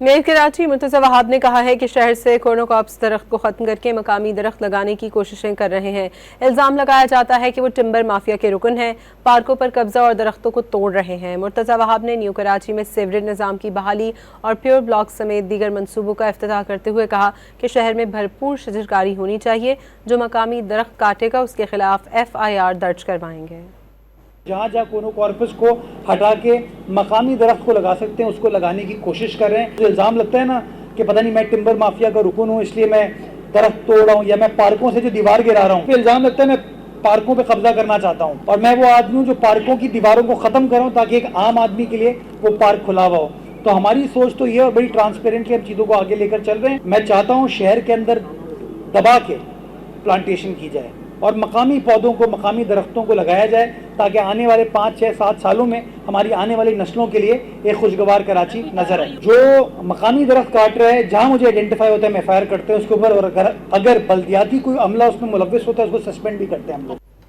Mayor Karachi Murtaza Wahab ने कहा है कि शहर से कोर्नोकॉप्स दरख्त को ख़त्म करके मकामी दरख्त लगाने की कोशिशें कर रहे हैं। इल्ज़ाम लगाया जाता है कि वो टिम्बर माफिया के रुकन हैं, पार्कों पर कब्जा और दरख्तों को तोड़ रहे हैं। मुर्तज़ा वहाब ने न्यू कराची में सीवरेज निज़ाम की बहाली और प्योर ब्लॉक समेत दीगर मनसूबों का इफ्तिताह करते हुए कहा कि शहर में भरपूर शजरकारी होनी चाहिए। जो मकामी दरख्त काटेगा उसके खिलाफ FIR दर्ज करवाएंगे। जहाँ जहाँ कोर्नोकॉर्पस को हटा के मकामी दरख्त को लगा सकते हैं उसको लगाने की कोशिश कर रहे हैं। जो इल्ज़ाम लगता है ना कि पता नहीं मैं टिम्बर माफिया का रुकन हूँ इसलिए मैं दरख्त तोड़ रहा हूँ या मैं पार्कों से जो दीवार गिरा रहा हूँ, तो इल्ज़ाम लगता है मैं पार्कों पे कब्जा करना चाहता हूँ और मैं वो आदमी हूँ जो पार्कों की दीवारों को ख़त्म कर रहा हूँ ताकि एक आम आदमी के लिए वो पार्क खुला हुआ हो। तो हमारी सोच तो ये और बड़ी ट्रांसपेरेंटली हम चीज़ों को आगे लेकर चल रहे हैं। मैं चाहता हूँ शहर के अंदर दबा के प्लांटेशन की जाए और मकामी पौधों को, मकामी दरख्तों को लगाया जाए ताकि आने वाले 5, 6, 7 सालों में हमारी आने वाली नस्लों के लिए एक खुशगवार कराची नजर आए। जो मकामी दरख्त काट रहा है, जहाँ मुझे आइडेंटिफाई होता है मैं FIR करते हैं उसके ऊपर, और अगर बल्दियाती कोई अमला उसमें मुलव्विस होता है उसको सस्पेंड भी करते हैं हम लोग।